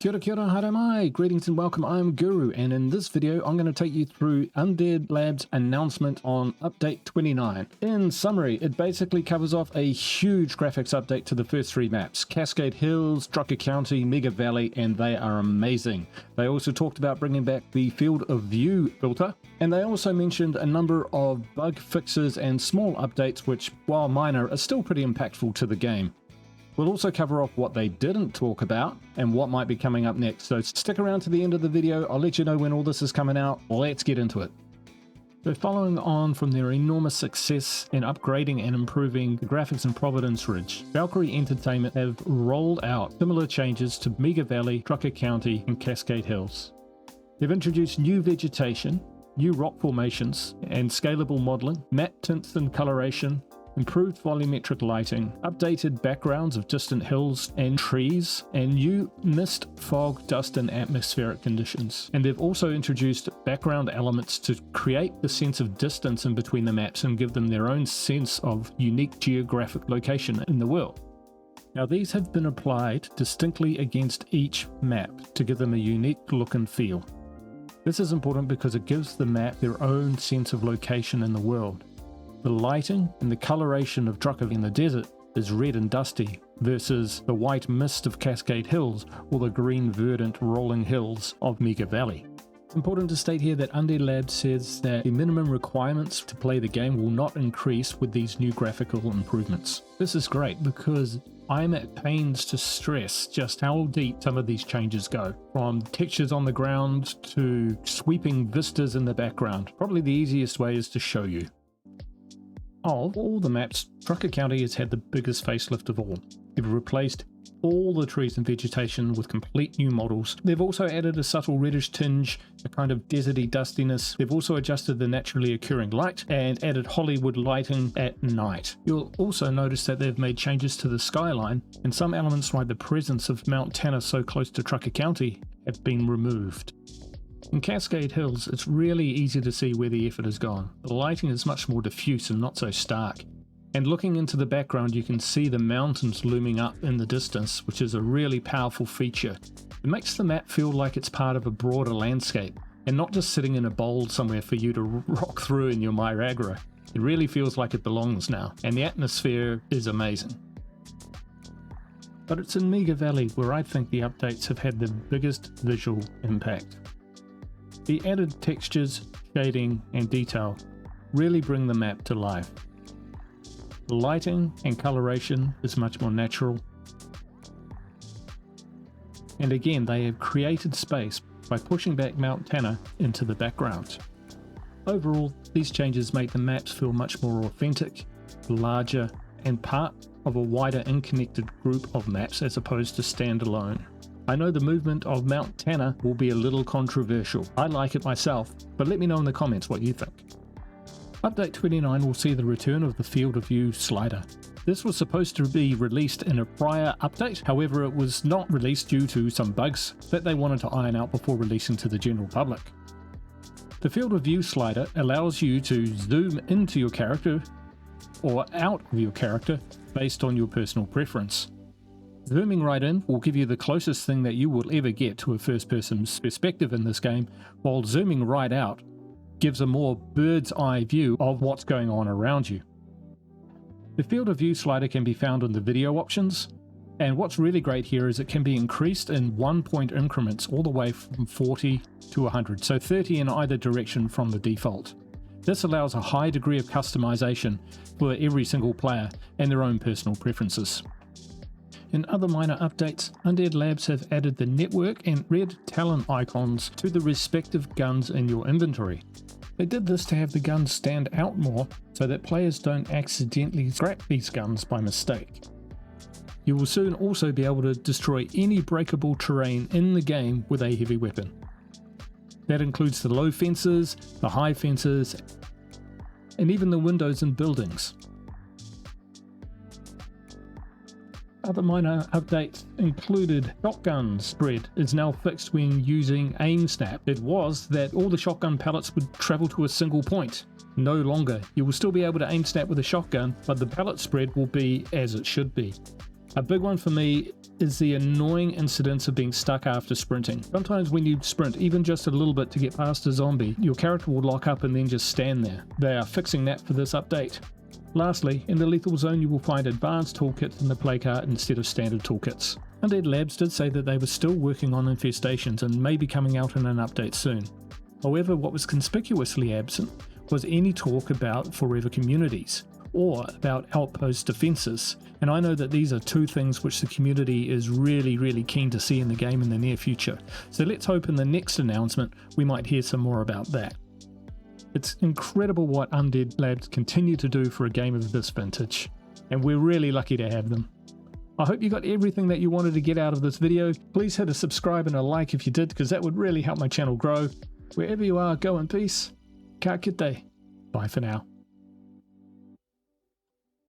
Kia ora, haere mai, greetings and welcome, I'm Guru, and in this video I'm going to take you through Undead Labs announcement on update 29. In summary, it basically covers off a huge graphics update to the first three maps, Cascade Hills, Drucker Country, Meagher Valley, and they are amazing. They also talked about bringing back the field of view filter, and they also mentioned a number of bug fixes and small updates which, while minor, are still pretty impactful to the game. We'll also cover off what they didn't talk about and what might be coming up next, so stick around to the end of the video. I'll let you know when all this is coming out. Let's get into it. So following on from their enormous success in upgrading and improving the graphics in Providence Ridge, Valkyrie Entertainment have rolled out similar changes to Meagher Valley, Drucker County and Cascade Hills. They've introduced new vegetation, new rock formations and scalable modeling, matte tints and coloration, improved volumetric lighting, updated backgrounds of distant hills and trees, and new mist, fog, dust and atmospheric conditions. And they've also introduced background elements to create the sense of distance in between the maps and give them their own sense of unique geographic location in the world. Now these have been applied distinctly against each map to give them a unique look and feel. This is important because it gives the map their own sense of location in the world. The lighting and the coloration of Drucker in the desert is red and dusty versus the white mist of Cascade Hills or the green verdant rolling hills of Meagher Valley. It's important to state here that Undead Labs says that the minimum requirements to play the game will not increase with these new graphical improvements. This is great because I'm at pains to stress just how deep some of these changes go, from textures on the ground to sweeping vistas in the background. Probably the easiest way is to show you. Of all the maps, Drucker County has had the biggest facelift of all. They've replaced all the trees and vegetation with complete new models. They've also added a subtle reddish tinge, a kind of deserty dustiness. They've also adjusted the naturally occurring light and added Hollywood lighting at night. You'll also notice that they've made changes to the skyline, and some elements like the presence of Mount Tanner so close to Drucker County have been removed. In Cascade Hills, it's really easy to see where the effort has gone. The lighting is much more diffuse and not so stark. And looking into the background, you can see the mountains looming up in the distance, which is a really powerful feature. It makes the map feel like it's part of a broader landscape, and not just sitting in a bowl somewhere for you to rock through in your Meagher. It really feels like it belongs now, and the atmosphere is amazing. But it's in Meagher Valley where I think the updates have had the biggest visual impact. The added textures, shading and detail really bring the map to life. The lighting and coloration is much more natural. And again, they have created space by pushing back Mount Tanner into the background. Overall, these changes make the maps feel much more authentic, larger, and part of a wider interconnected group of maps as opposed to standalone. I know the movement of Mount Tanner will be a little controversial. I like it myself, but let me know in the comments what you think. Update 29 will see the return of the field of view slider. This was supposed to be released in a prior update, however it was not released due to some bugs that they wanted to iron out before releasing to the general public. The field of view slider allows you to zoom into your character or out of your character based on your personal preference. Zooming right in will give you the closest thing that you will ever get to a first-person perspective in this game, while zooming right out gives a more bird's eye view of what's going on around you. The field of view slider can be found in the video options, and what's really great here is it can be increased in 1-point increments all the way from 40 to 100, so 30 in either direction from the default. This allows a high degree of customization for every single player and their own personal preferences. In other minor updates, Undead Labs have added the network and red talon icons to the respective guns in your inventory. They did this to have the guns stand out more so that players don't accidentally scrap these guns by mistake. You will soon also be able to destroy any breakable terrain in the game with a heavy weapon. That includes the low fences, the high fences, and even the windows in buildings. Other minor updates included shotgun spread is now fixed when using aim snap. It was that all the shotgun pellets would travel to a single point. No longer. You will still be able to aim snap with a shotgun, but the pellet spread will be as it should be. A big one for me is the annoying incidents of being stuck after sprinting. Sometimes when you sprint even just a little bit to get past a zombie, your character will lock up and then just stand there. They are fixing that for this update. Lastly, in the lethal zone you will find advanced toolkits in the play card instead of standard toolkits. Undead Labs did say that they were still working on infestations and may be coming out in an update soon. However, what was conspicuously absent was any talk about forever communities, or about outpost defenses, and I know that these are two things which the community is really keen to see in the game in the near future, so let's hope in the next announcement we might hear some more about that. It's incredible what Undead Labs continue to do for a game of this vintage, and we're really lucky to have them. I hope you got everything that you wanted to get out of this video. Please hit a subscribe and a like if you did, because that would really help my channel grow. Wherever you are, go in peace. Ka kite. Bye for now.